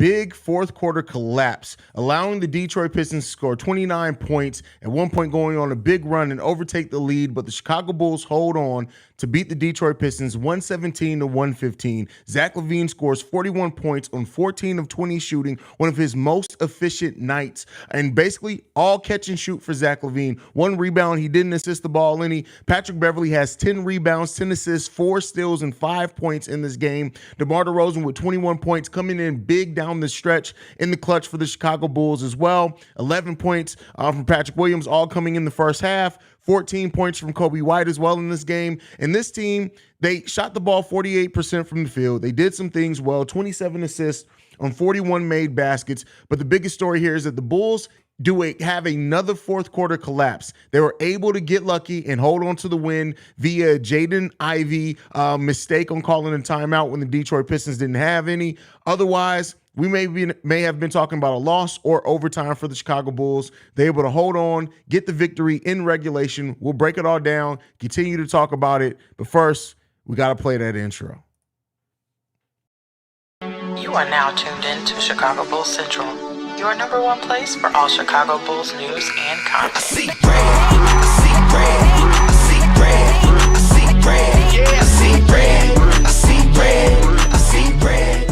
big fourth quarter collapse, allowing the Detroit Pistons to score 29 points, at one point going on a big run and overtake the lead, but the Chicago Bulls hold on to beat the Detroit Pistons 117-115. Zach LaVine scores 41 points on 14 of 20 shooting, one of his most efficient nights, and basically all catch and shoot for Zach LaVine. 1 rebound, he didn't assist the ball any. Patrick Beverley has 10 rebounds, 10 assists, 4 steals, and 5 points in this game. DeMar DeRozan with 21 points, coming in big down the stretch in the clutch for the Chicago Bulls as well. 11 points from Patrick Williams, all coming in the first half. 14 points from Kobe White as well in this game. And this team, they shot the ball 48% from the field. They did some things well, 27 assists on 41 made baskets. But the biggest story here is that the Bulls have another fourth quarter collapse. They were able to get lucky and hold on to the win via Jaden Ivey mistake on calling a timeout when the Detroit Pistons didn't have any. Otherwise, we may have been talking about a loss or overtime for the Chicago Bulls. They're able to hold on, get the victory in regulation. We'll break it all down, continue to talk about it. But first, we got to play that intro. You are now tuned in to Chicago Bulls Central, your number one place for all Chicago Bulls news and content. I see red, I see red, I see red, I see red, yeah, I see red, I see red, I see red.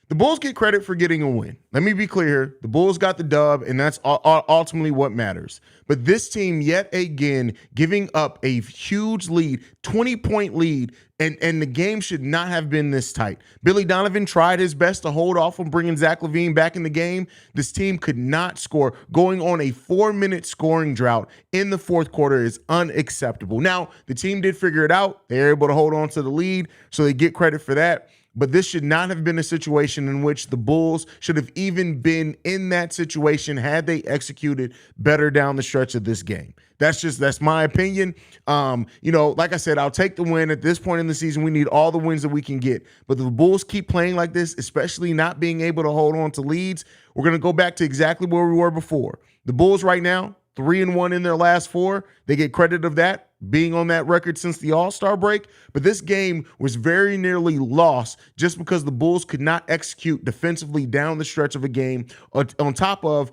The Bulls get credit for getting a win. Let me be clear here. The Bulls got the dub, and that's ultimately what matters. But this team, yet again, giving up a huge lead, 20-point lead, and the game should not have been this tight. Billy Donovan tried his best to hold off on bringing Zach LaVine back in the game. This team could not score. Going on a 4-minute scoring drought in the fourth quarter is unacceptable. Now, the team did figure it out. They were able to hold on to the lead, so they get credit for that. But this should not have been a situation in which the Bulls should have even been in that situation had they executed better down the stretch of this game. That's my opinion. Like I said, I'll take the win. At this point in the season, we need all the wins that we can get. But the Bulls keep playing like this, especially not being able to hold on to leads. We're going to go back to exactly where we were before. The Bulls right now, 3-1 in their last 4. They get credit of that, being on that record since the All-Star break. But this game was very nearly lost just because the Bulls could not execute defensively down the stretch of a game, on top of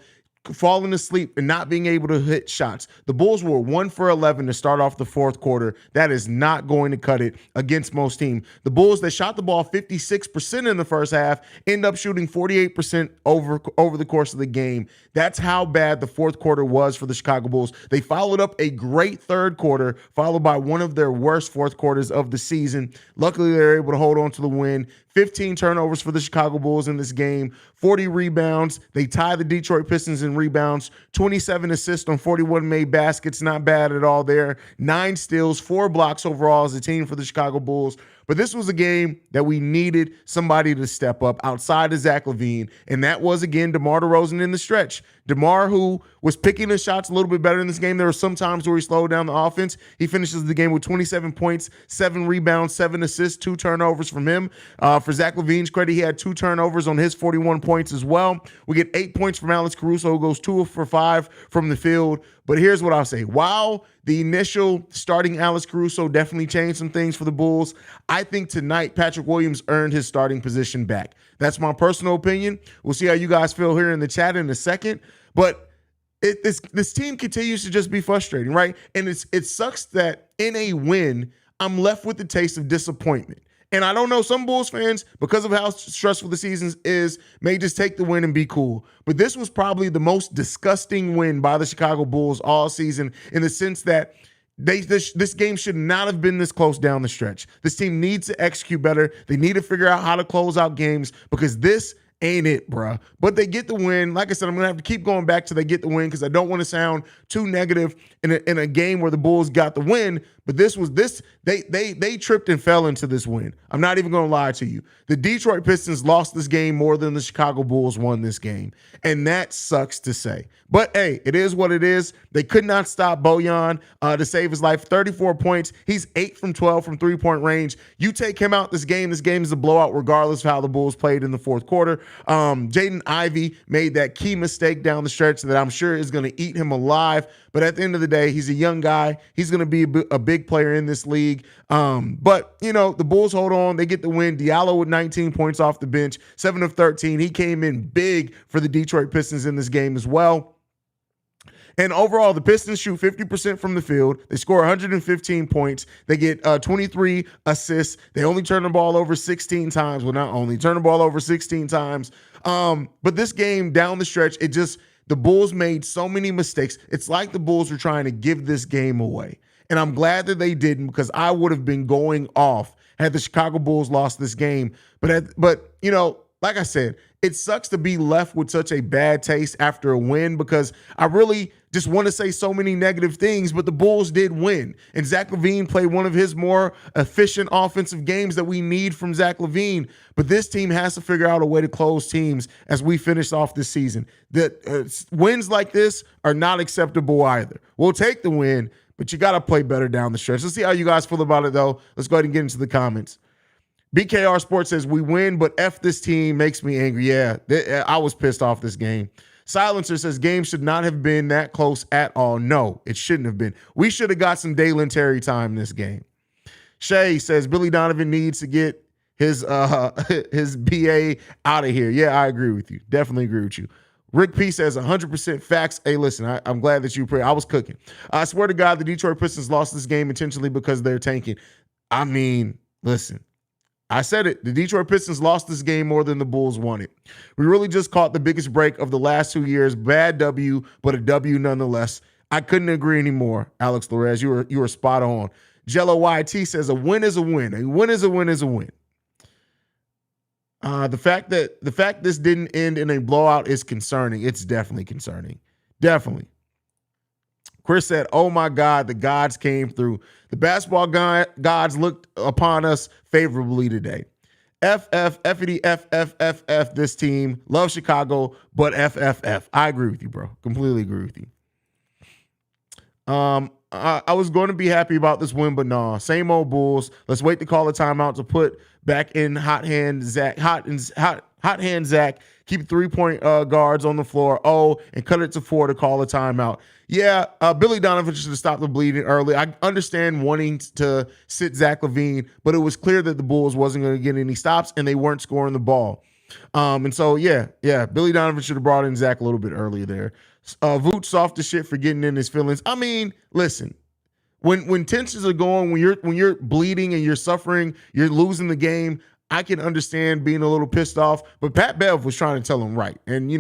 falling asleep and not being able to hit shots. The Bulls were 1 for 11 to start off the fourth quarter. That is not going to cut it against most teams. The Bulls, that shot the ball 56% in the first half, end up shooting 48% over the course of the game. That's how bad the fourth quarter was for the Chicago Bulls. They followed up a great third quarter, followed by one of their worst fourth quarters of the season. Luckily, they were able to hold on to the win. 15 turnovers for the Chicago Bulls in this game, 40 rebounds. They tie the Detroit Pistons in rebounds, 27 assists on 41 made baskets. Not bad at all there. 9 steals, 4 blocks overall as a team for the Chicago Bulls. But this was a game that we needed somebody to step up outside of Zach LaVine, and that was, again, DeMar DeRozan in the stretch. DeMar, who was picking his shots a little bit better in this game. There were some times where he slowed down the offense. He finishes the game with 27 points, 7 rebounds, 7 assists, 2 turnovers from him. For Zach LaVine's credit, he had 2 turnovers on his 41 points as well. We get 8 points from Alex Caruso, who goes 2 for 5 from the field. But here's what I'll say. While the initial starting Alex Caruso definitely changed some things for the Bulls, I think tonight Patrick Williams earned his starting position back. That's my personal opinion. We'll see how you guys feel here in the chat in a second. But this team continues to just be frustrating, right? And it sucks that in a win, I'm left with the taste of disappointment. And I don't know, some Bulls fans, because of how stressful the season is, may just take the win and be cool. But this was probably the most disgusting win by the Chicago Bulls all season, in the sense that this game should not have been this close down the stretch. This team needs to execute better. They need to figure out how to close out games, because this ain't it, bruh. But they get the win. Like I said, I'm going to have to keep going back till they get the win, because I don't want to sound too negative in a game where the Bulls got the win. But they tripped and fell into this win. I'm not even going to lie to you. The Detroit Pistons lost this game more than the Chicago Bulls won this game. And that sucks to say. But hey, it is what it is. They could not stop Bojan to save his life. 34 points. He's 8 from 12 from three-point range. You take him out this game is a blowout regardless of how the Bulls played in the fourth quarter. Jaden Ivey made that key mistake down the stretch that I'm sure is going to eat him alive. But at the end of the day, he's a young guy. He's going to be a big big player in this league. But, the Bulls hold on. They get the win. Diallo with 19 points off the bench, 7 of 13. He came in big for the Detroit Pistons in this game as well. And overall, the Pistons shoot 50% from the field. They score 115 points. They get 23 assists. They only turn the ball over 16 times. Well, not only turn the ball over 16 times. But this game down the stretch, the Bulls made so many mistakes. It's like the Bulls were trying to give this game away. And I'm glad that they didn't, because I would have been going off had the Chicago Bulls lost this game. But like I said, it sucks to be left with such a bad taste after a win, because I really just want to say so many negative things, but the Bulls did win. And Zach LaVine played one of his more efficient offensive games that we need from Zach LaVine. But this team has to figure out a way to close teams as we finish off this season. Wins like this are not acceptable either. We'll take the win, but you got to play better down the stretch. Let's see how you guys feel about it, though. Let's go ahead and get into the comments. BKR Sports says, we win, but F this team makes me angry. Yeah, I was pissed off this game. Silencer says, game should not have been that close at all. No, it shouldn't have been. We should have got some Dalen Terry time in this game. Shay says, Billy Donovan needs to get his BA out of here. Yeah, I agree with you. Definitely agree with you. Rick P says 100% facts. Hey, listen, I'm glad that you pray. I was cooking. I swear to God, the Detroit Pistons lost this game intentionally because they're tanking. I mean, listen. I said it. The Detroit Pistons lost this game more than the Bulls won it. We really just caught the biggest break of the last 2 years. Bad W, but a W nonetheless. I couldn't agree anymore, Alex Flores. You were spot on. Jello YT says a win is a win. A win is a win is a win. The fact this didn't end in a blowout is concerning. It's definitely concerning. Definitely. Chris said, oh my God, the gods came through. The basketball gods looked upon us favorably today. F-F-F-E-D, F-F-F-F this team. Love Chicago, but F-F-F. I agree with you, bro. Completely agree with you. I was going to be happy about this win, but nah. Same old Bulls. Let's wait to call a timeout to put back in hot hand Zach. Keep 3-point guards on the floor. And cut it to 4 to call a timeout. Yeah, Billy Donovan should have stopped the bleeding early. I understand wanting to sit Zach LaVine, but it was clear that the Bulls wasn't going to get any stops, and they weren't scoring the ball. And so, yeah, Billy Donovan should have brought in Zach a little bit earlier there. Vooch soft as shit for getting in his feelings. I mean, listen, when tensions are going, when you're bleeding and you're suffering, you're losing the game, I can understand being a little pissed off, but Pat Bev was trying to tell him right. And,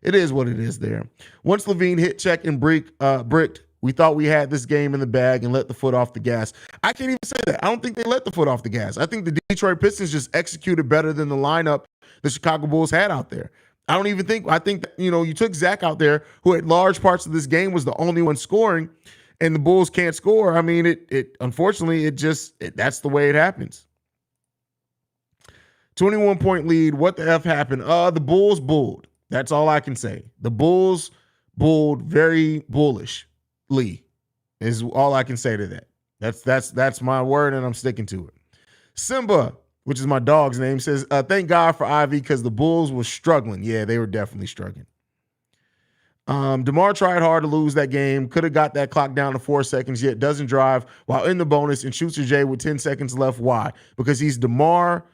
it is what it is there. Once LaVine hit check and bricked, we thought we had this game in the bag and let the foot off the gas. I can't even say that. I don't think they let the foot off the gas. I think the Detroit Pistons just executed better than the lineup the Chicago Bulls had out there. I think that, you took Zach out there, who at large parts of this game was the only one scoring, and the Bulls can't score. I mean, it unfortunately, that's the way it happens. 21-point lead. What the F happened? The Bulls bulled. That's all I can say. The Bulls bulled very bullishly is all I can say to that. That's my word, and I'm sticking to it. Simba, which is my dog's name, says, thank God for Ivy because the Bulls were struggling. Yeah, they were definitely struggling. DeMar tried hard to lose that game. Could have got that clock down to 4 seconds, yet doesn't drive while in the bonus and shoots a J with 10 seconds left. Why? Because he's DeMar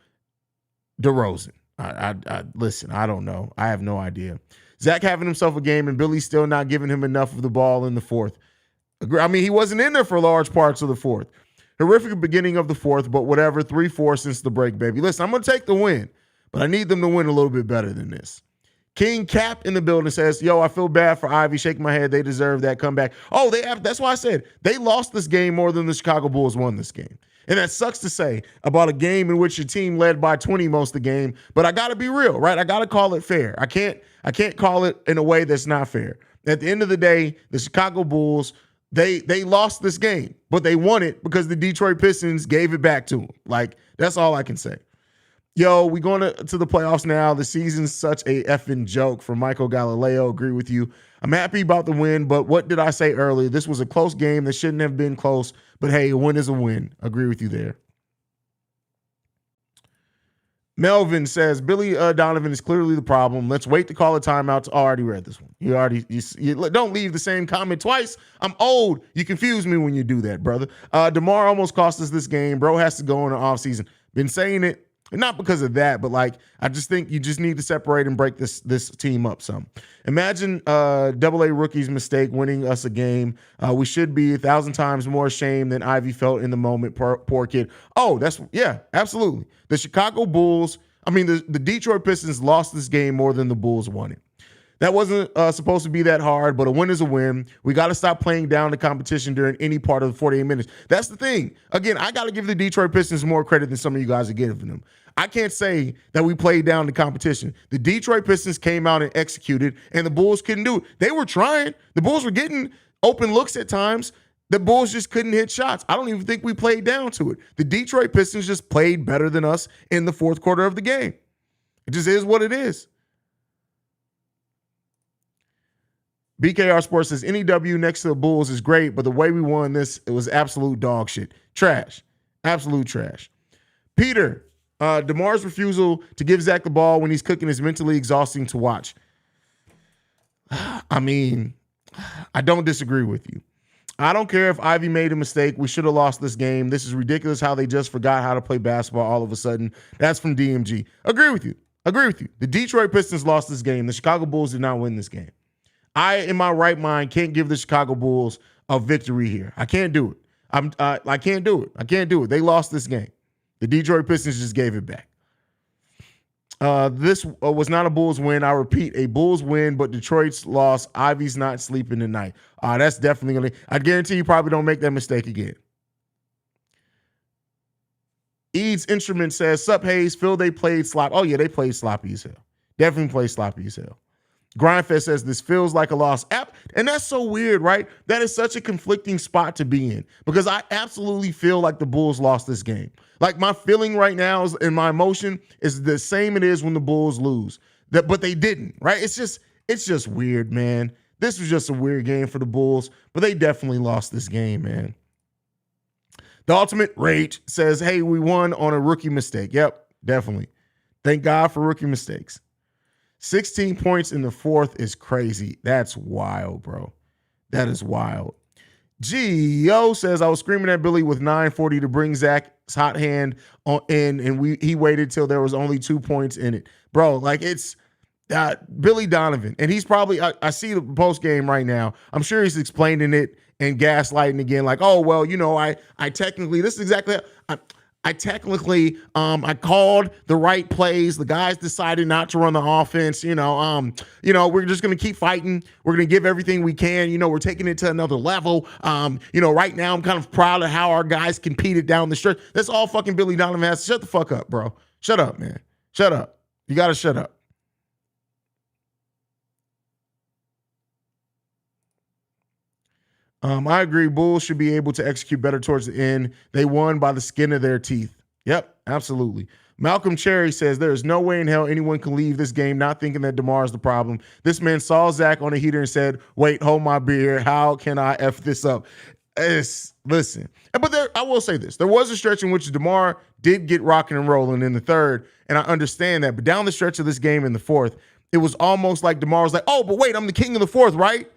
DeRozan. I listen, I don't know. I have no idea. Zach having himself a game and Billy still not giving him enough of the ball in the fourth. I mean, he wasn't in there for large parts of the fourth. Horrific beginning of the fourth, but whatever, 3-4 since the break, baby. Listen, I'm going to take the win, but I need them to win a little bit better than this. King Cap in the building says, yo, I feel bad for Ivy. Shake my head. They deserve that comeback. Oh, that's why I said they lost this game more than the Chicago Bulls won this game. And that sucks to say about a game in which your team led by 20 most of the game, but I got to be real, right? I got to call it fair. I can't call it in a way that's not fair. At the end of the day, the Chicago Bulls, they lost this game, but they won it because the Detroit Pistons gave it back to them. Like, that's all I can say. Yo, we going to the playoffs now. The season's such a effing joke from Michael Galileo. Agree with you. I'm happy about the win, but what did I say earlier? This was a close game that shouldn't have been close, but hey, a win is a win. Agree with you there. Melvin says Billy Donovan is clearly the problem. Let's wait to call a timeout. I already read this one. You don't leave the same comment twice. I'm old. You confuse me when you do that, brother. DeMar almost cost us this game. Bro has to go in the offseason. Been saying it, not because of that, but like I just think you just need to separate and break this team up some. Imagine AA rookie's mistake winning us a game. We should be 1,000 times more ashamed than Ivy felt in the moment. Poor kid. Oh, absolutely. The the Detroit Pistons lost this game more than the Bulls won it. That wasn't supposed to be that hard, but a win is a win. We got to stop playing down the competition during any part of the 48 minutes. That's the thing. Again, I got to give the Detroit Pistons more credit than some of you guys are giving them. I can't say that we played down the competition. The Detroit Pistons came out and executed, and the Bulls couldn't do it. They were trying. The Bulls were getting open looks at times. The Bulls just couldn't hit shots. I don't even think we played down to it. The Detroit Pistons just played better than us in the fourth quarter of the game. It just is what it is. BKR Sports says, any W next to the Bulls is great, but the way we won this, it was absolute dog shit. Trash. Absolute trash. Peter, DeMar's refusal to give Zach the ball when he's cooking is mentally exhausting to watch. I mean, I don't disagree with you. I don't care if Ivy made a mistake. We should have lost this game. This is ridiculous how they just forgot how to play basketball all of a sudden. That's from DMG. Agree with you. The Detroit Pistons lost this game. The Chicago Bulls did not win this game. I, in my right mind, can't give the Chicago Bulls a victory here. I can't do it. I can't do it. They lost this game. The Detroit Pistons just gave it back. This was not a Bulls win. I repeat, a Bulls win, but Detroit's loss. Ivy's not sleeping tonight. That's definitely going to – I guarantee you probably don't make that mistake again. Eads Instrument says, sup, Haize, Phil, they played sloppy. Oh, yeah, they played sloppy as hell. Definitely played sloppy as hell. Grindfest says this feels like a loss. And that's so weird, right? That is such a conflicting spot to be in because I absolutely feel like the Bulls lost this game. Like my feeling right now is, and my emotion is the same it is when the Bulls lose. But they didn't, right? It's just weird, man. This was just a weird game for the Bulls, but they definitely lost this game, man. The Ultimate Rage says, hey, we won on a rookie mistake. Yep, definitely. Thank God for rookie mistakes. 16 points in the fourth is crazy. That's wild, bro. That is wild. Gio says, I was screaming at Billy with 9:40 to bring Zach's hot hand in, and he waited till there was only 2 points in it. Bro, like it's Billy Donovan. And he's probably, I see the post game right now. I'm sure he's explaining it and gaslighting again, like, oh, well, I technically, this is exactly I technically, I called the right plays. The guys decided not to run the offense. We're just going to keep fighting. We're going to give everything we can. We're taking it to another level. Right now I'm kind of proud of how our guys competed down the stretch. That's all fucking Billy Donovan has. Shut the fuck up, bro. Shut up, man. Shut up. You got to shut up. I agree. Bulls should be able to execute better towards the end. They won by the skin of their teeth. Yep, absolutely. Malcolm Cherry says there is no way in hell anyone can leave this game not thinking that DeMar is the problem. This man saw Zach on a heater and said, wait, hold my beer. How can I F this up? Listen. But I will say this. There was a stretch in which DeMar did get rocking and rolling in the third, and I understand that. But down the stretch of this game in the fourth, it was almost like DeMar was like, oh, but wait, I'm the king of the fourth, right?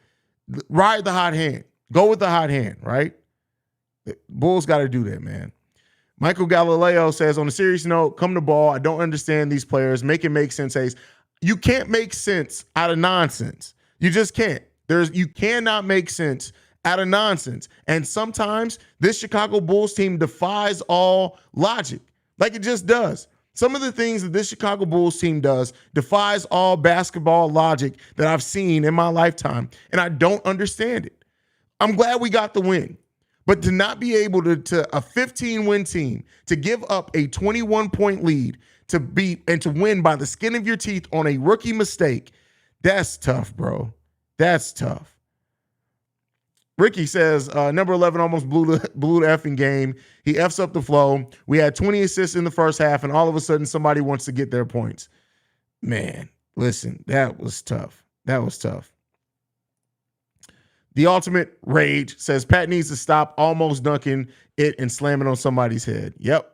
Ride the hot hand. Go with the hot hand, right? Bulls got to do that, man. Michael Galileo says, on a serious note, come to ball. I don't understand these players. Make it make sense, Haize. You can't make sense out of nonsense. You just can't. You cannot make sense out of nonsense. And sometimes this Chicago Bulls team defies all logic. Like it just does. Some of the things that this Chicago Bulls team does defies all basketball logic that I've seen in my lifetime. And I don't understand it. I'm glad we got the win, but to not be able to a 15-win team, to give up a 21-point lead, to win by the skin of your teeth on a rookie mistake, that's tough, bro. That's tough. Ricky says, number 11 almost blew the effing game. He F's up the flow. We had 20 assists in the first half, and all of a sudden somebody wants to get their points. Man, listen, that was tough. That was tough. The Ultimate Rage says Pat needs to stop almost dunking it and slamming on somebody's head. Yep.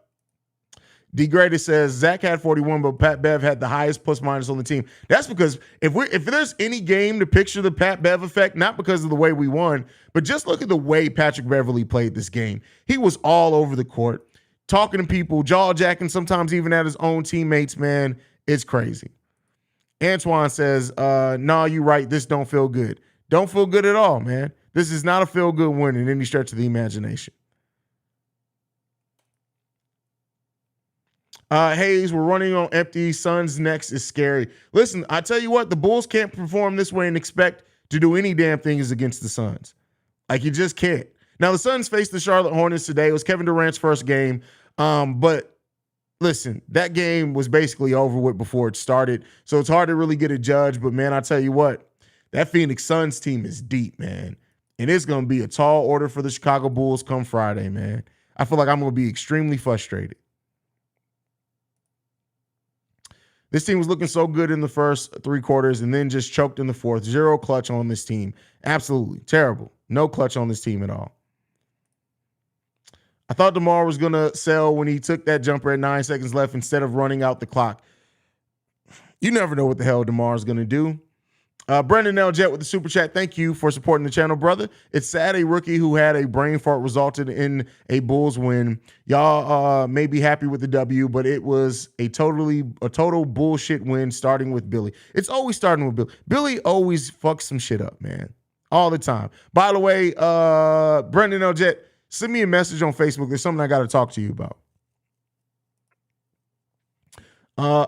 Degraded says Zach had 41, but Pat Bev had the highest plus minus on the team. That's because if there's any game to picture the Pat Bev effect, not because of the way we won, but just look at the way Patrick Beverley played this game. He was all over the court, talking to people, jaw jacking, sometimes even at his own teammates, man. It's crazy. Antoine says, nah, you right. This don't feel good. Don't feel good at all, man. This is not a feel good win in any stretch of the imagination. Haize, we're running on empty. Suns next is scary. Listen, I tell you what, the Bulls can't perform this way and expect to do any damn things against the Suns. Like, you just can't. Now, the Suns faced the Charlotte Hornets today. It was Kevin Durant's first game. But listen, that game was basically over with before it started. So it's hard to really get a judge. But, man, I tell you what, that Phoenix Suns team is deep, man. And it's going to be a tall order for the Chicago Bulls come Friday, man. I feel like I'm going to be extremely frustrated. This team was looking so good in the first three quarters and then just choked in the fourth. Zero clutch on this team. Absolutely terrible. No clutch on this team at all. I thought DeMar was going to sell when he took that jumper at 9 seconds left instead of running out the clock. You never know what the hell DeMar is going to do. Brendan L. Jet with the super chat. Thank you for supporting the channel, brother. It's sad a rookie who had a brain fart resulted in a Bulls win. Y'all may be happy with the W, but it was a total bullshit win starting with Billy. It's always starting with Billy. Billy always fucks some shit up, man. All the time. By the way, Brendan L. Jet, send me a message on Facebook. There's something I got to talk to you about.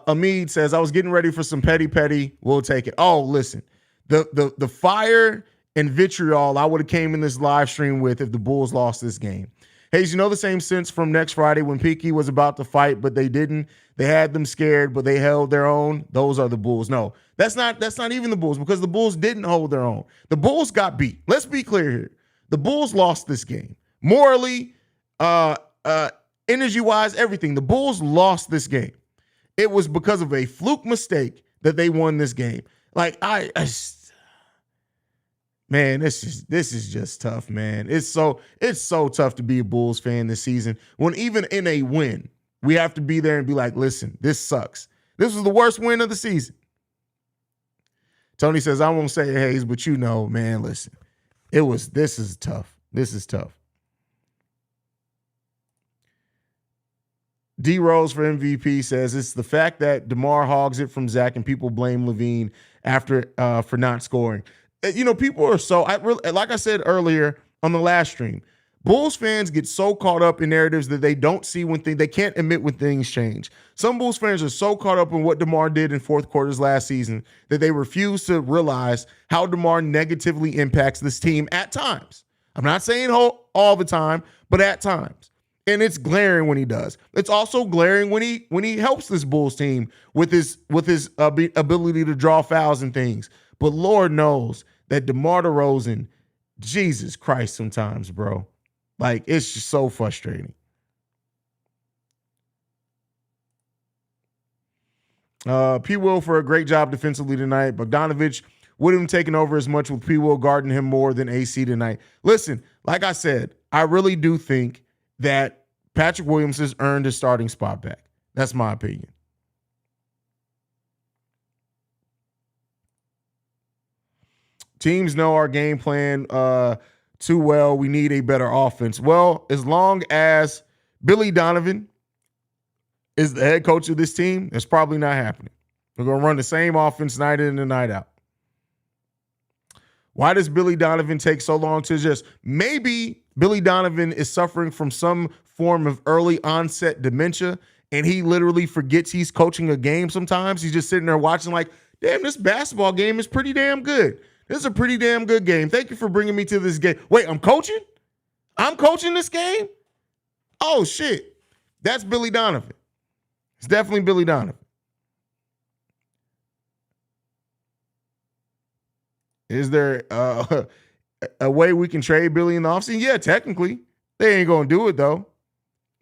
Amid says, I was getting ready for some petty. We'll take it. Oh, listen, the fire and vitriol I would have came in this live stream with if the Bulls lost this game. Haize, you know the same sense from next Friday when Peaky was about to fight, but they didn't. They had them scared, but they held their own. Those are the Bulls. No, that's not even the Bulls because the Bulls didn't hold their own. The Bulls got beat. Let's be clear here. The Bulls lost this game. Morally, energy-wise, everything. The Bulls lost this game. It was because of a fluke mistake that they won this game. Like, man, this is just tough, man. It's so tough to be a Bulls fan this season when even in a win, we have to be there and be like, listen, this sucks. This was the worst win of the season. Tony says, I won't say it, Haize, but you know, man, listen, this is tough. This is tough. D Rose for MVP says it's the fact that DeMar hogs it from Zach and people blame LaVine after for not scoring. You know, people are so like I said earlier on the last stream, Bulls fans get so caught up in narratives that they don't see when they can't admit when things change. Some Bulls fans are so caught up in what DeMar did in fourth quarters last season that they refuse to realize how DeMar negatively impacts this team at times. I'm not saying all the time, but at times. And it's glaring when he does. It's also glaring when he helps this Bulls team with his ability to draw fouls and things. But Lord knows that DeMar DeRozan, Jesus Christ, sometimes, bro, like it's just so frustrating. P. Will for a great job defensively tonight. Bogdanovich wouldn't have taken over as much with P. Will guarding him more than AC tonight. Listen, like I said, I really do think that Patrick Williams has earned his starting spot back. That's my opinion. Teams know our game plan too well. We need a better offense. Well, as long as Billy Donovan is the head coach of this team, it's probably not happening. We're going to run the same offense night in and night out. Why does Billy Donovan take so long to adjust? Maybe Billy Donovan is suffering from some form of early onset dementia, and he literally forgets he's coaching a game sometimes. He's just sitting there watching like, damn, this basketball game is pretty damn good. This is a pretty damn good game. Thank you for bringing me to this game. Wait, I'm coaching? I'm coaching this game? Oh, shit. That's Billy Donovan. It's definitely Billy Donovan. Is there a way we can trade Billy in the offseason? Yeah, technically. They ain't going to do it, though.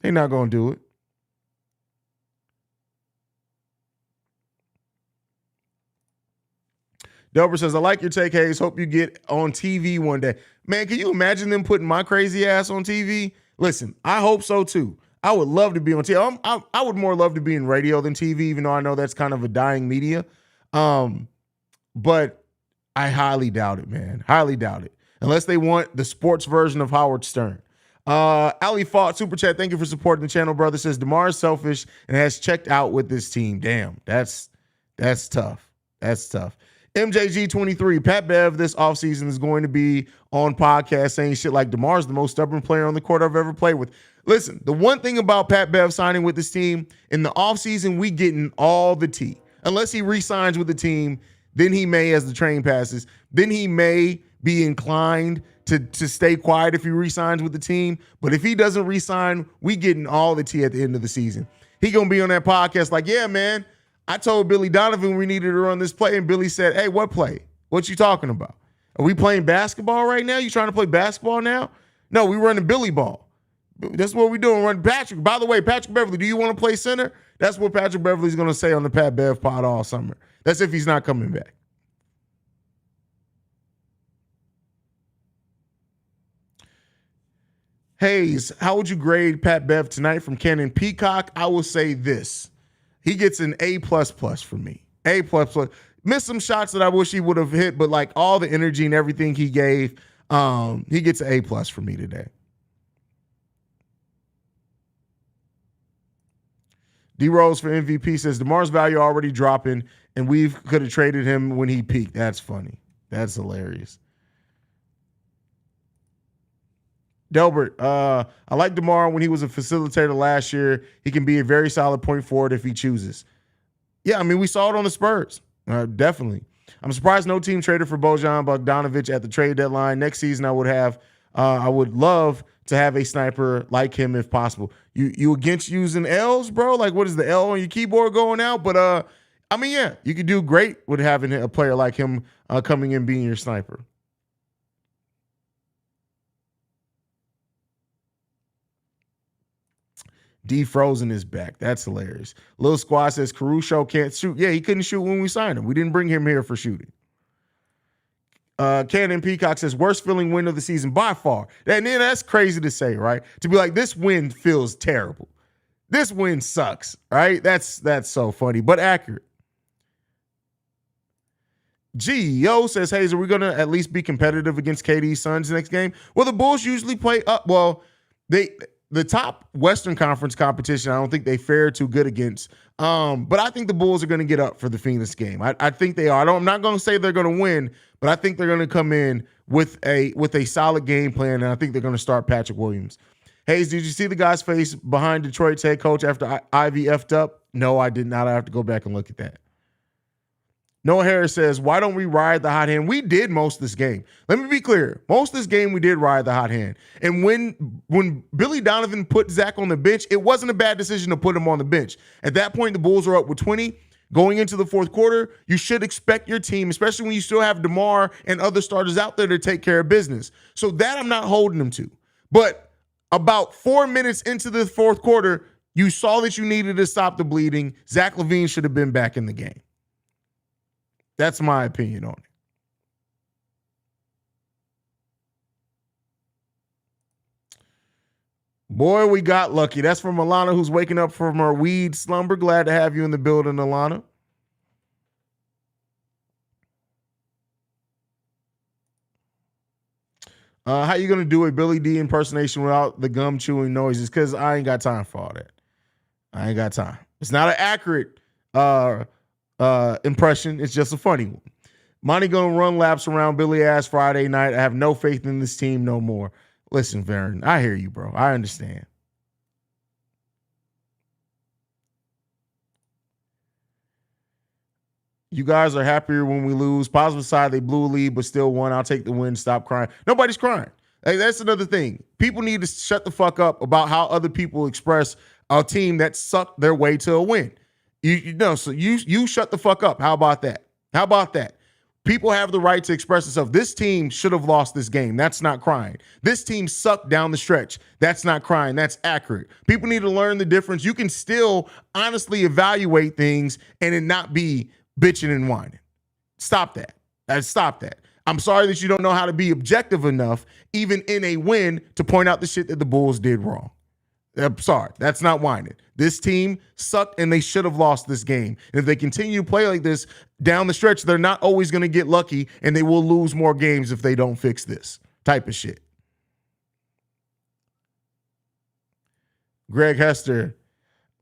They're not going to do it. Delbert says, I like your take, Haize. Hope you get on TV one day. Man, can you imagine them putting my crazy ass on TV? Listen, I hope so, too. I would love to be on TV. I would more love to be in radio than TV, even though I know that's kind of a dying media. But I highly doubt it, man. Highly doubt it. Unless they want the sports version of Howard Stern. Ali Fought, Super Chat, thank you for supporting the channel, brother. Says DeMar is selfish and has checked out with this team. Damn, that's tough. That's tough. MJG23, Pat Bev this offseason is going to be on podcast saying shit like DeMar's the most stubborn player on the court I've ever played with. Listen, the one thing about Pat Bev signing with this team, in the offseason, we getting all the tea. Unless he re-signs with the team, then he may, as the train passes, then he may be inclined to stay quiet if he re-signs with the team. But if he doesn't re-sign, we getting all the tea at the end of the season. He going to be on that podcast like, yeah, man, I told Billy Donovan we needed to run this play, and Billy said, hey, what play? What you talking about? Are we playing basketball right now? You trying to play basketball now? No, we running Billy ball. That's what we doing, run Patrick. By the way, Patrick Beverly, do you want to play center? That's what Patrick Beverly's going to say on the Pat Bev pod all summer. That's if he's not coming back. Haize, how would you grade Pat Bev tonight from Cannon Peacock? I will say this. He gets an A++ for me. A++. Missed some shots that I wish he would have hit, but like all the energy and everything he gave, he gets an A+ for me today. D Rose for MVP says DeMar's value already dropping, and we could have traded him when he peaked. That's funny. That's hilarious. Delbert, I like DeMar when he was a facilitator last year. He can be a very solid point forward if he chooses. Yeah, I mean, we saw it on the Spurs. Definitely. I'm surprised no team traded for Bojan Bogdanovic at the trade deadline. Next season, I would love to have a sniper like him if possible. You against using L's, bro? Like, what is the L on your keyboard going out? But, I mean, yeah, you could do great with having a player like him coming in being your sniper. D Frozen is back. That's hilarious. Lil Squad says Caruso can't shoot. Yeah, he couldn't shoot when we signed him. We didn't bring him here for shooting. Cannon Peacock says worst feeling win of the season by far. That's crazy to say, right? To be like, this win feels terrible. This win sucks, right? That's so funny, but accurate. Yo says, Haize, are we going to at least be competitive against KD's Suns next game? Well, the Bulls usually play up. Well, the top Western Conference competition, I don't think they fare too good against. But I think the Bulls are going to get up for the Phoenix game. I think they are. I'm not going to say they're going to win, but I think they're going to come in with a solid game plan, and I think they're going to start Patrick Williams. Haize, did you see the guy's face behind Detroit's head coach after Ivy effed up? No, I did not. I have to go back and look at that. Noah Harris says, why don't we ride the hot hand? We did most of this game. Let me be clear. Most of this game, we did ride the hot hand. And when Billy Donovan put Zach on the bench, it wasn't a bad decision to put him on the bench. At that point, the Bulls were up with 20. Going into the fourth quarter, you should expect your team, especially when you still have DeMar and other starters out there to take care of business. So that I'm not holding them to. But about 4 minutes into the fourth quarter, you saw that you needed to stop the bleeding. Zach LaVine should have been back in the game. That's my opinion on it. Boy, we got lucky. That's from Alana, who's waking up from her weed slumber. Glad to have you in the building, Alana. How you going to do a Billy D impersonation without the gum chewing noises? Because I ain't got time for all that. I ain't got time. It's not an accurate impression. It's just a funny one. Monty gonna run laps around Billy ass Friday night. I have no faith in this team no more. Listen, Varen, I hear you, bro. I understand. You guys are happier when we lose. Positive side, they blew a lead, but still won. I'll take the win. Stop crying. Nobody's crying. Hey, that's another thing. People need to shut the fuck up about how other people express a team that sucked their way to a win. So you shut the fuck up. How about that? How about that? People have the right to express themselves. This team should have lost this game. That's not crying. This team sucked down the stretch. That's not crying. That's accurate. People need to learn the difference. You can still honestly evaluate things and it not be bitching and whining. Stop that. Stop that. I'm sorry that you don't know how to be objective enough, even in a win, to point out the shit that the Bulls did wrong. I'm sorry, that's not whining. This team sucked and they should have lost this game. And if they continue to play like this down the stretch, they're not always going to get lucky and they will lose more games if they don't fix this type of shit. Greg Hester,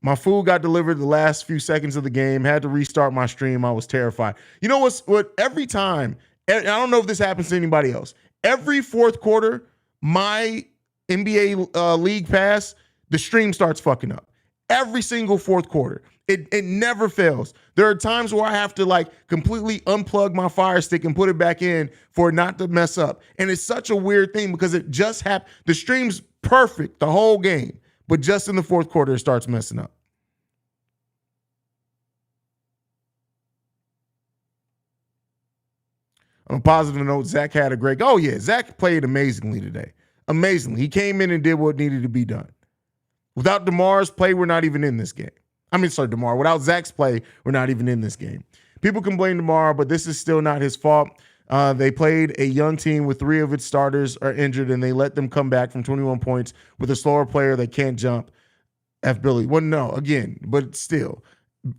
my food got delivered the last few seconds of the game. Had to restart my stream. I was terrified. You know what? Every time, I don't know if this happens to anybody else. Every fourth quarter, my NBA League Pass, the stream starts fucking up. Every single fourth quarter. It never fails. There are times where I have to like completely unplug my Fire Stick and put it back in for it not to mess up. And it's such a weird thing because it just happened. The stream's perfect the whole game, but just in the fourth quarter, it starts messing up. On a positive note, Zach had a great. Oh yeah, Zach played amazingly today. Amazingly, he came in and did what needed to be done. Without DeMar's play, we're not even in this game. DeMar. Without Zach's play, we're not even in this game. People can blame DeMar, but this is still not his fault. They played a young team with 3 of its starters are injured, and they let them come back from 21 points with a slower player that can't jump. F. Billy. Well, no, again, but still.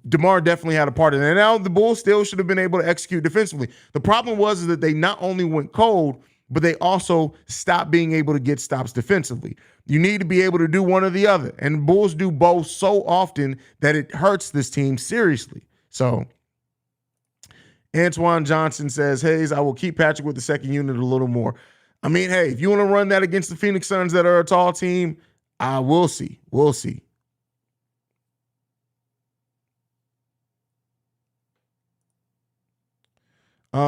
DeMar definitely had a part in it. And now the Bulls still should have been able to execute defensively. The problem was that they not only went cold, but they also stopped being able to get stops defensively. You need to be able to do one or the other. And the Bulls do both so often that it hurts this team seriously. So Antoine Johnson says, Haize, I will keep Patrick with the second unit a little more. I mean, hey, if you want to run that against the Phoenix Suns that are a tall team, we'll see. We'll see.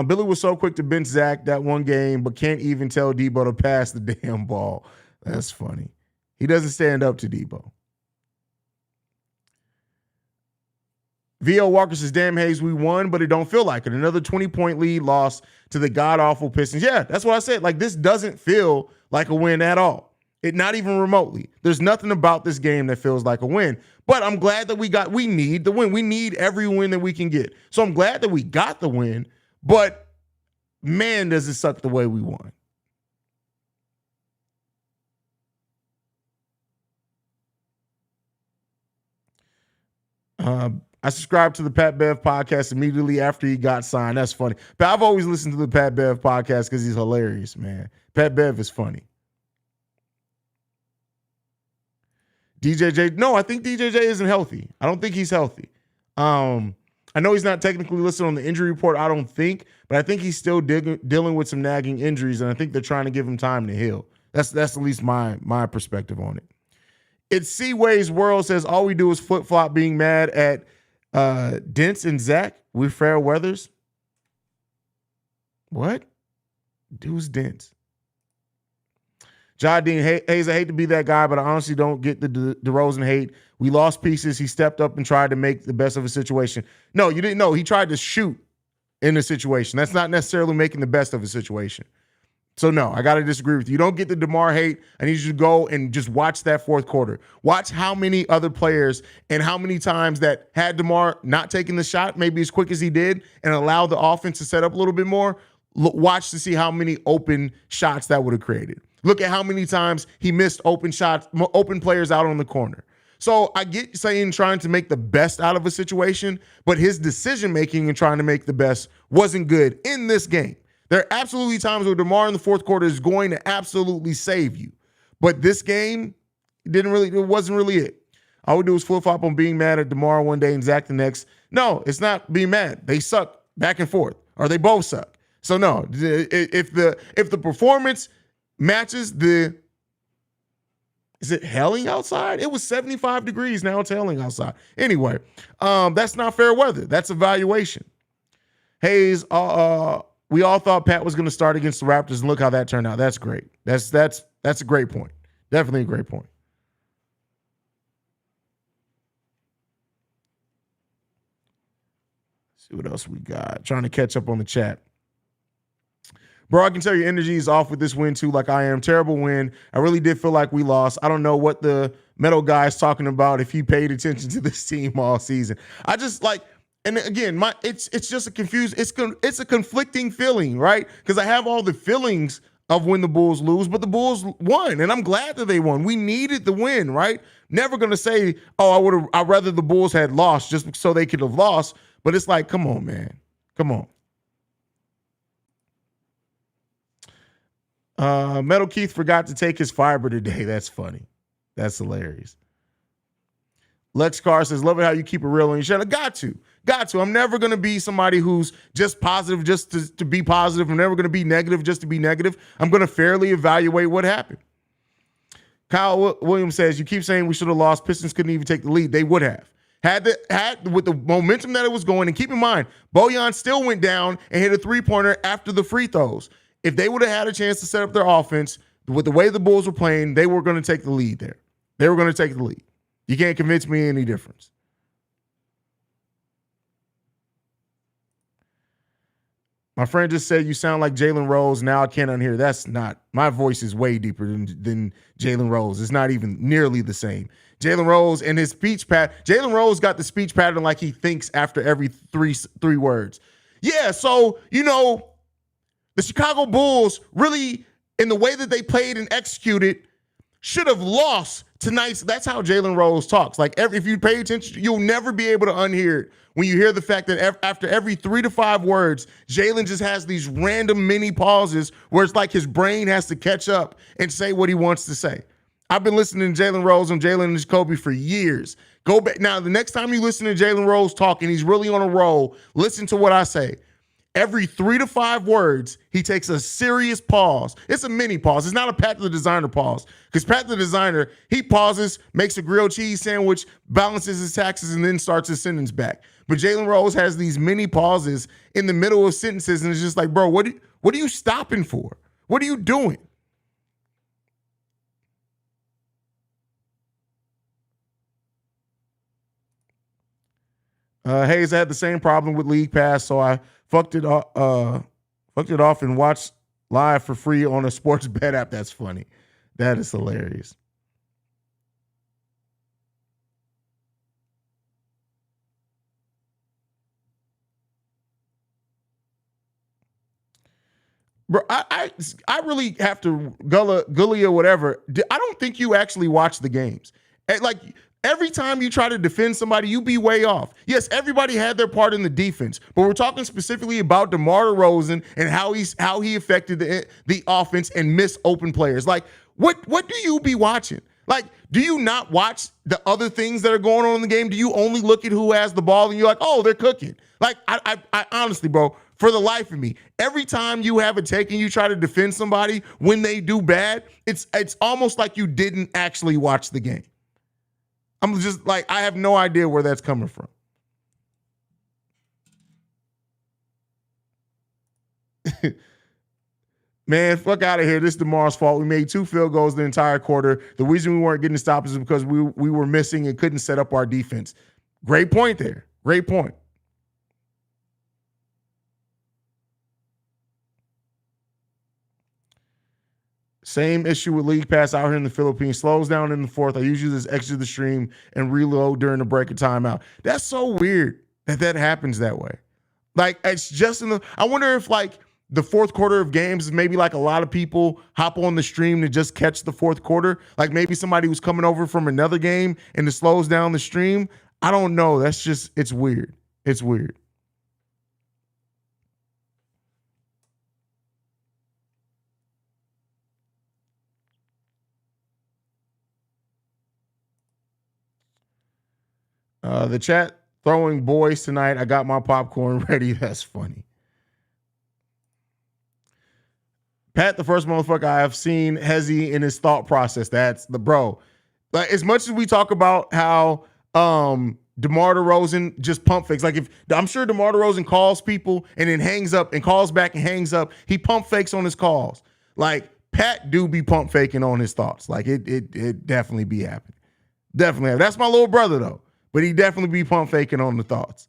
Billy was so quick to bench Zach that one game, but can't even tell Debo to pass the damn ball. That's funny. He doesn't stand up to Debo. V.O. Walker says, damn, Haize, we won, but it don't feel like it. Another 20-point lead loss to the god-awful Pistons. Yeah, that's what I said. Like, this doesn't feel like a win at all. It not even remotely. There's nothing about this game that feels like a win. But I'm glad that we need the win. We need every win that we can get. So I'm glad that we got the win. But, man, does it suck the way we won. I subscribed to the Pat Bev podcast immediately after he got signed. That's funny. But I've always listened to the Pat Bev podcast because he's hilarious, man. Pat Bev is funny. DJJ, no, I think DJJ isn't healthy. I don't think he's healthy. I know he's not technically listed on the injury report, I don't think, but I think he's still dealing with some nagging injuries, and I think they're trying to give him time to heal. That's at least my perspective on it. It's C-Ways World says, all we do is flip-flop being mad at Dents and Zach. We're fair weathers. What? Who's Dents? Jai Dean, Haize, I hate to be that guy, but I honestly don't get the DeRozan hate. We lost pieces. He stepped up and tried to make the best of a situation. No, you didn't know. He tried to shoot in the situation. That's not necessarily making the best of a situation. So, no, I got to disagree with you. You don't get the DeMar hate. I need you to go and just watch that fourth quarter. Watch how many other players and how many times that had DeMar not taking the shot maybe as quick as he did and allow the offense to set up a little bit more. Watch to see how many open shots that would have created. Look at how many times he missed open shots, open players out on the corner. So I get saying trying to make the best out of a situation, but his decision-making and trying to make the best wasn't good in this game. There are absolutely times where DeMar in the fourth quarter is going to absolutely save you. But this game, it wasn't really it. All we do is flip-flop on being mad at DeMar one day and Zach the next. No, it's not being mad. They suck back and forth, or they both suck. So no, if the performance matches is it hailing outside? It was 75 degrees. Now it's hailing outside. Anyway, that's not fair weather. That's evaluation. Haize, we all thought Pat was going to start against the Raptors, and look how that turned out. That's great. That's a great point. Definitely a great point. Let's see what else we got. Trying to catch up on the chat. Bro, I can tell your energy is off with this win too, like I am. Terrible win. I really did feel like we lost. I don't know what the metal guy is talking about if he paid attention to this team all season. I just like, and again, it's just a confused, it's a conflicting feeling, right? Because I have all the feelings of when the Bulls lose, but the Bulls won, and I'm glad that they won. We needed the win, right? never going to say, oh, I'd rather the Bulls had lost just so they could have lost. But it's like, come on, man. Come on. Metal Keith forgot to take his fiber today. That's funny. That's hilarious. Lex Carr says, love it how you keep it real on your channel. Got to. I'm never going to be somebody who's just positive just to be positive. I'm never going to be negative just to be negative. I'm going to fairly evaluate what happened. Kyle Williams says, you keep saying we should have lost. Pistons couldn't even take the lead. They would have. Had with the momentum that it was going. And keep in mind, Bojan still went down and hit a three-pointer after the free throws. If they would have had a chance to set up their offense, with the way the Bulls were playing, they were going to take the lead there. They were going to take the lead. You can't convince me any difference. My friend just said, you sound like Jalen Rose. Now I can't unhear. That's not, my voice is way deeper than Jalen Rose. It's not even nearly the same. Jalen Rose and his speech pattern. Jalen Rose got the speech pattern like he thinks after every three words. Yeah, so, the Chicago Bulls really, in the way that they played and executed, should have lost tonight. That's how Jalen Rose talks. Like, if you pay attention, you'll never be able to unhear it when you hear the fact that after every 3 to 5 words, Jalen just has these random mini pauses where it's like his brain has to catch up and say what he wants to say. I've been listening to Jalen Rose and Jalen and Jacoby for years. Go back. Now, the next time you listen to Jalen Rose talk and he's really on a roll, listen to what I say. Every 3 to 5 words, he takes a serious pause. It's a mini pause. It's not a Pat the Designer pause. Because Pat the Designer, he pauses, makes a grilled cheese sandwich, balances his taxes, and then starts his sentence back. But Jalen Rose has these mini pauses in the middle of sentences, and it's just like, bro, what are you stopping for? What are you doing? Haize had the same problem with League Pass, so I fucked it off and watched live for free on a sports bet app. That's funny. That is hilarious. Bro, I really have to Gully or whatever. I don't think you actually watch the games. Like, every time you try to defend somebody, you be way off. Yes, everybody had their part in the defense, but we're talking specifically about DeMar DeRozan and how he affected the offense and missed open players. Like, what do you be watching? Like, do you not watch the other things that are going on in the game? Do you only look at who has the ball and you're like, oh, they're cooking? Like, I honestly, bro, for the life of me, every time you have a take and you try to defend somebody when they do bad, it's almost like you didn't actually watch the game. I'm just like, I have no idea where that's coming from. Man, fuck out of here. This is DeMar's fault. We made 2 field goals the entire quarter. The reason we weren't getting stops is because we were missing and couldn't set up our defense. Great point there. Great point. Same issue with League Pass out here in the Philippines. Slows down in the fourth. I usually just exit the stream and reload during the break of timeout. That's so weird that happens that way. Like, it's just I wonder if, like, the fourth quarter of games, maybe like a lot of people hop on the stream to just catch the fourth quarter. Like, maybe somebody was coming over from another game and it slows down the stream. I don't know. That's just, it's weird. It's weird. The chat throwing boys tonight. I got my popcorn ready. That's funny. Pat, the first motherfucker I have seen Haize in his thought process. That's the bro. Like, as much as we talk about how DeMar DeRozan just pump fakes. Like, I'm sure DeMar DeRozan calls people and then hangs up and calls back and hangs up. He pump fakes on his calls. Like, Pat do be pump faking on his thoughts. Like, it definitely be happening. Definitely. That's my little brother though. But he definitely be pump faking on the thoughts.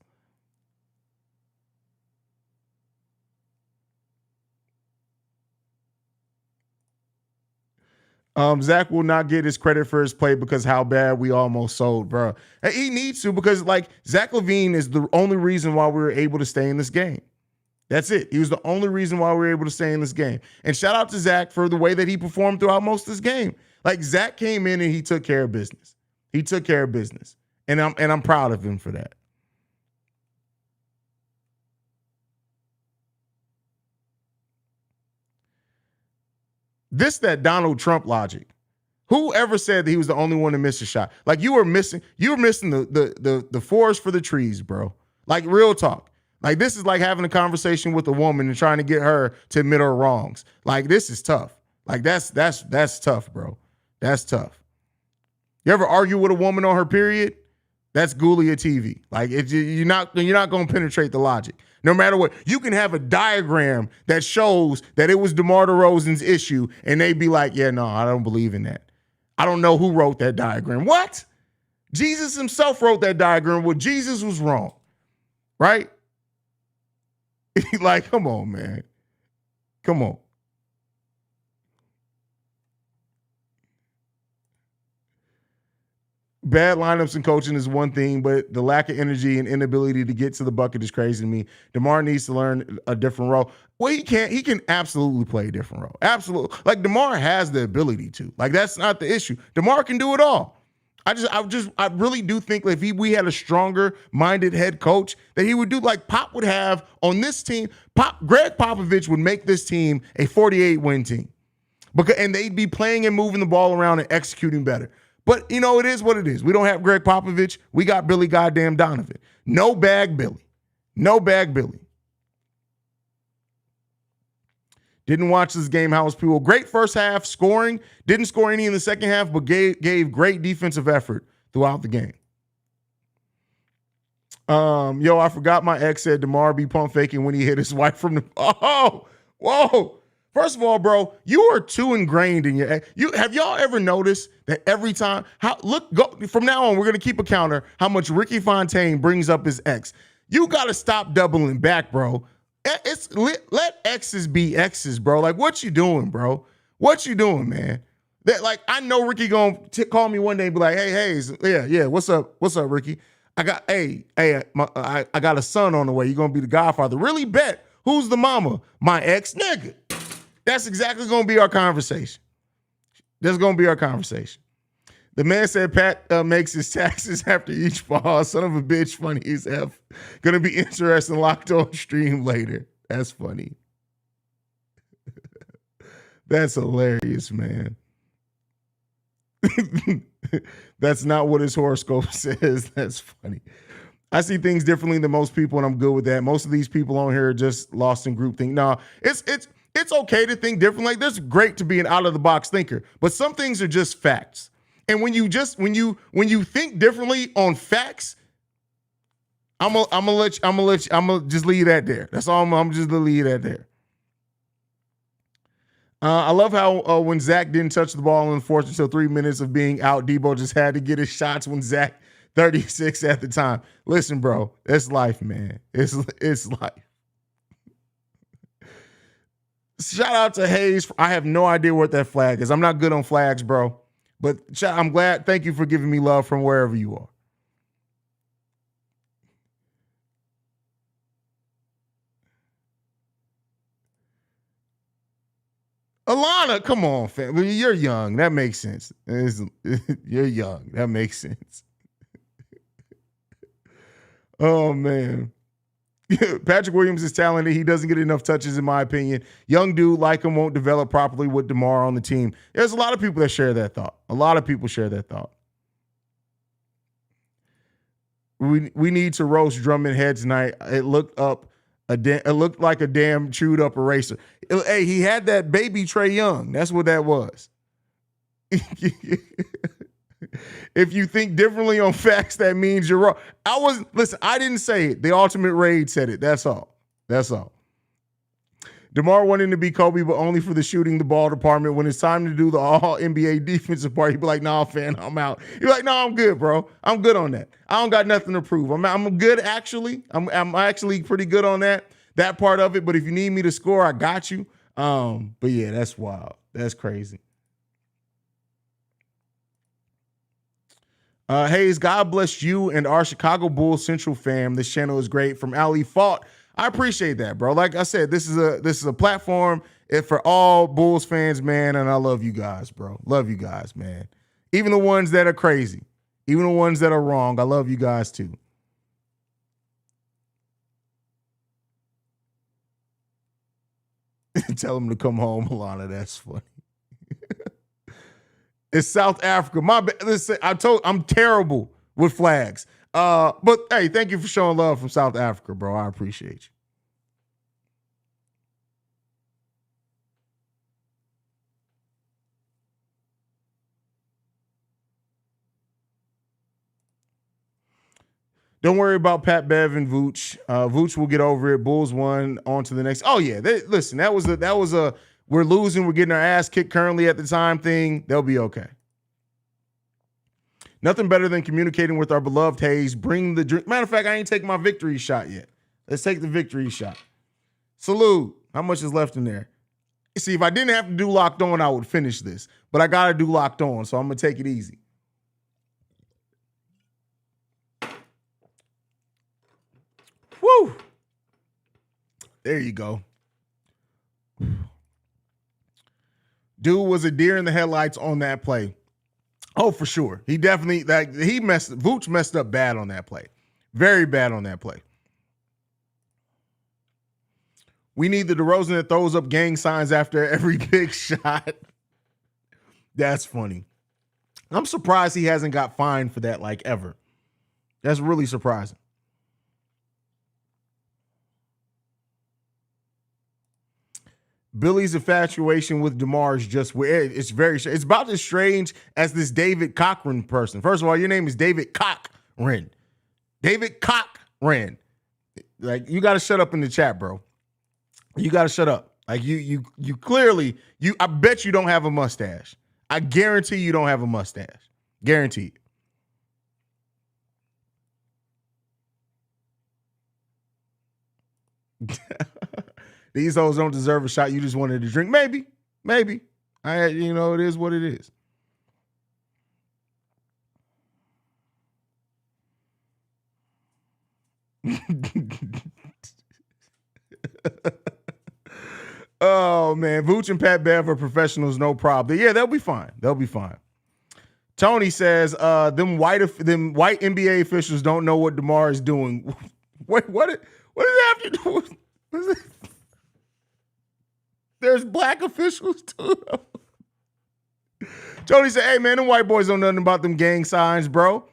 Zach will not get his credit for his play because how bad we almost sold, bro. He needs to, because, like, Zach LaVine is the only reason why we were able to stay in this game. That's it. He was the only reason why we were able to stay in this game. And shout out to Zach for the way that he performed throughout most of this game. Like, Zach came in and he took care of business. He took care of business. And I'm proud of him for that. This that Donald Trump logic. Who ever said that he was the only one to miss a shot? Like you were missing the forest for the trees, bro. Like real talk. Like this is like having a conversation with a woman and trying to get her to admit her wrongs. Like this is tough. Like that's tough, bro. That's tough. You ever argue with a woman on her period? That's Ghoulia TV. Like you're not going to penetrate the logic. No matter what, you can have a diagram that shows that it was DeMar DeRozan's issue, and they'd be like, "Yeah, no, I don't believe in that. I don't know who wrote that diagram." What? Jesus himself wrote that diagram. Well, Jesus was wrong, right? Like, come on, man, come on. Bad lineups and coaching is one thing, but the lack of energy and inability to get to the bucket is crazy to me. DeMar needs to learn a different role. Well, he can absolutely play a different role. Absolutely. Like DeMar has the ability to. Like that's not the issue. DeMar can do it all. I really do think that if we had a stronger minded head coach, that he would do like Pop would have on this team. Greg Popovich would make this team a 48-win team. And they'd be playing and moving the ball around and executing better. But, you know, it is what it is. We don't have Greg Popovich. We got Billy goddamn Donovan. No bag Billy. No bag Billy. Didn't watch this game, House people. Great first half scoring. Didn't score any in the second half, but gave great defensive effort throughout the game. I forgot my ex said DeMar be pump faking when he hit his wife from the... Oh, whoa. First of all, bro, you are too ingrained in your... Have y'all ever noticed that every time... From now on, we're going to keep a counter how much Ricky Fontaine brings up his ex. You got to stop doubling back, bro. Let exes be exes, bro. Like, what you doing, bro? What you doing, man? I know Ricky going to call me one day and be like, "Hey, Haize, yeah, what's up, Ricky? I got a son on the way. You're going to be the godfather. Really bet. Who's the mama? My ex, nigga." That's exactly going to be our conversation. That's going to be our conversation. The man said Pat makes his taxes after each fall. Son of a bitch, funny as F. Going to be interesting, locked on stream later. That's funny. That's hilarious, man. That's not what his horoscope says. That's funny. I see things differently than most people, and I'm good with that. Most of these people on here are just lost in groupthink. No, it's okay to think different. Like, there's great to be an out of the box thinker, but some things are just facts. And when you think differently on facts, I'm gonna just leave that there. That's all. I'm just gonna leave that there. I love how when Zach didn't touch the ball in the fourth until 3 minutes of being out, Debo just had to get his shots when Zach 36 at the time. Listen, bro, it's life, man. It's life. Shout out to Haize. I have no idea what that flag is. I'm not good on flags, bro. But I'm glad. Thank you for giving me love from wherever you are. Alana, come on, fam. You're young. That makes sense. You're young. That makes sense. Oh, man. Patrick Williams is talented. He doesn't get enough touches, in my opinion. Young dude like him won't develop properly with DeMar on the team. There's a lot of people that share that thought. A lot of people share that thought. We need to roast Drummond head tonight. It looked like a damn chewed up eraser. Hey, he had that baby Trae Young. That's what that was. If you think differently on facts, that means you're wrong. I didn't say it. The Ultimate Raid said it. That's all. DeMar wanting to be Kobe, but only for the shooting the ball department. When it's time to do the all NBA defensive part, he'd be like, "Nah, fan, I'm out." You're like, "No, I'm good, bro. I'm good on that. I don't got nothing to prove. I'm good, actually. I'm actually pretty good on that part of it. But if you need me to score, I got you." But yeah, that's wild. That's crazy. Haize, God bless you and our Chicago Bulls Central fam. This channel is great. From Ali Fault. I appreciate that, bro. Like I said, this is a platform for all Bulls fans, man, and I love you guys, bro. Love you guys, man. Even the ones that are crazy. Even the ones that are wrong. I love you guys too. Tell them to come home, Alana. That's funny. It's South Africa. My bad. Listen, I'm terrible with flags. But hey, thank you for showing love from South Africa, bro. I appreciate you. Don't worry about Pat Bev and Vooch. Vooch will get over it. Bulls won. On to the next. Oh yeah, listen. That was a we're losing. We're getting our ass kicked currently at the time thing. They'll be okay. Nothing better than communicating with our beloved Haize. Bring the drink. Matter of fact, I ain't taking my victory shot yet. Let's take the victory shot. Salute. How much is left in there? See, if I didn't have to do locked on, I would finish this. But I gotta do locked on, so I'm gonna take it easy. Woo! There you go. Dude was a deer in the headlights on that play. Oh, for sure. He definitely Vooch messed up bad on that play. Very bad on that play. We need the DeRozan that throws up gang signs after every big shot. That's funny. I'm surprised he hasn't got fined for that like ever. That's really surprising. Billy's infatuation with DeMar is just weird. It's about as strange as this David Cochran person. First of all, your name is David Cochran. David Cochran. Like, you got to shut up in the chat, bro. You got to shut up. Like, you clearly, I bet you don't have a mustache. I guarantee you don't have a mustache. Guaranteed. These hoes don't deserve a shot. You just wanted to drink. Maybe. It is what it is. Oh, man. Vooch and Pat Bev are professionals, no problem. Yeah, they'll be fine. Tony says, them white NBA officials don't know what DeMar is doing. Wait, what does that have to do with? There's black officials too. Tony said, hey, man, them white boys don't know nothing about them gang signs, bro.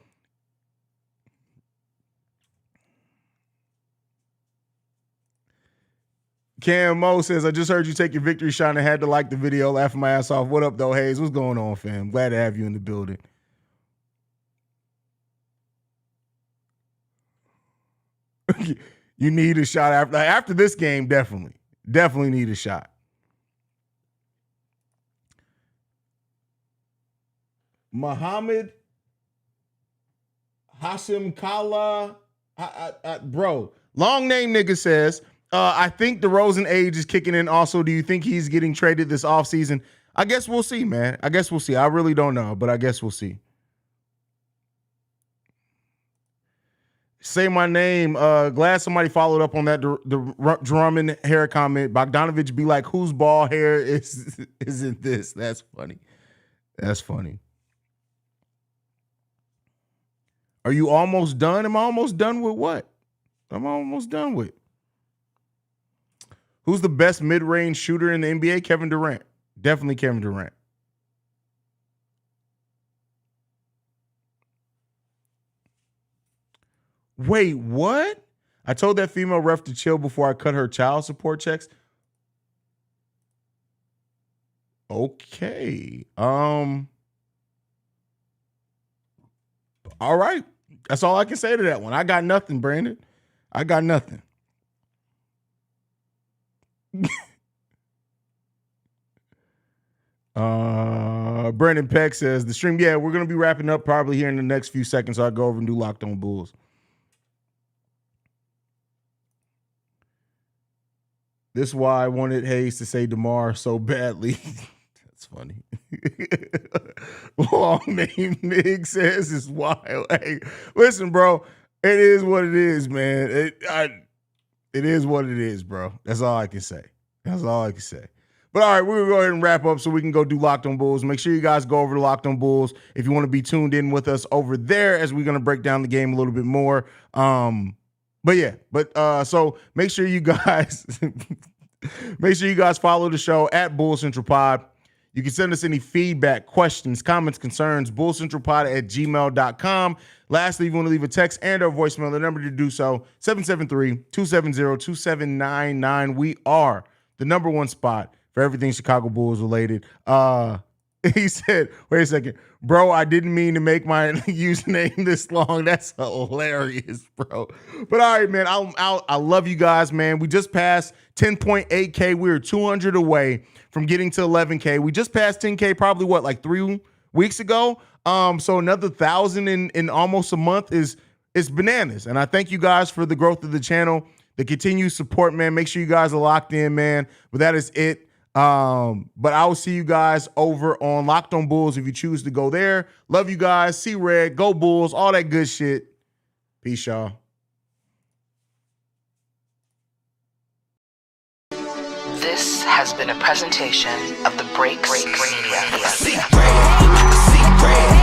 Cam Mo says, I just heard you take your victory shot and I had to like the video, laughing my ass off. What up, though, Haize? What's going on, fam? Glad to have you in the building. You need a shot after this game, definitely. Definitely need a shot. Muhammad Hashim Kala, bro, long name nigga says, I think DeRozan age is kicking in also. Do you think he's getting traded this offseason? I guess we'll see, man. I guess we'll see. I really don't know, but I guess we'll see. Say my name. Glad somebody followed up on that Drummond hair comment. Bogdanovich be like, whose ball hair isn't this? That's funny. That's funny. Are you almost done? Am I almost done with what? I'm almost done with. Who's the best mid-range shooter in the NBA? Kevin Durant. Definitely Kevin Durant. Wait, what? I told that female ref to chill before I cut her child support checks. Okay. All right. That's all I can say to that one. I got nothing, Brandon. I got nothing. Brandon Peck says the stream. Yeah, we're gonna be wrapping up probably here in the next few seconds. So I'll go over and do Locked On Bulls. This is why I wanted Haize to say DeMar so badly. That's funny. Long name Nig says is wild. Hey, listen, bro. It is what it is, man. It is what it is, bro. That's all I can say. That's all I can say. But all right, we're going to go ahead and wrap up so we can go do Locked on Bulls. Make sure you guys go over to Locked on Bulls if you want to be tuned in with us over there as we're going to break down the game a little bit more. So make sure you guys follow the show at Bull Central Pod. You can send us any feedback, questions, comments, concerns, bullcentralpod@gmail.com. Lastly, if you want to leave a text and or voicemail, the number to do so, 773-270-2799. We are the number one spot for everything Chicago Bulls related. He said, wait a second, bro, I didn't mean to make my username this long. That's hilarious, bro. But all right, man, I love you guys, man. We just passed 10.8K. We were 200 away from getting to 11K. We just passed 10K probably, like 3 weeks ago? So another 1,000 in almost a month is bananas. And I thank you guys for the growth of the channel, the continued support, man. Make sure you guys are locked in, man. But that is it. But I will see you guys over on Locked on Bulls if you choose to go there. Love you guys. See red, go Bulls, all that good shit. Peace, y'all. This has been a presentation of the Breaks Media. I see red.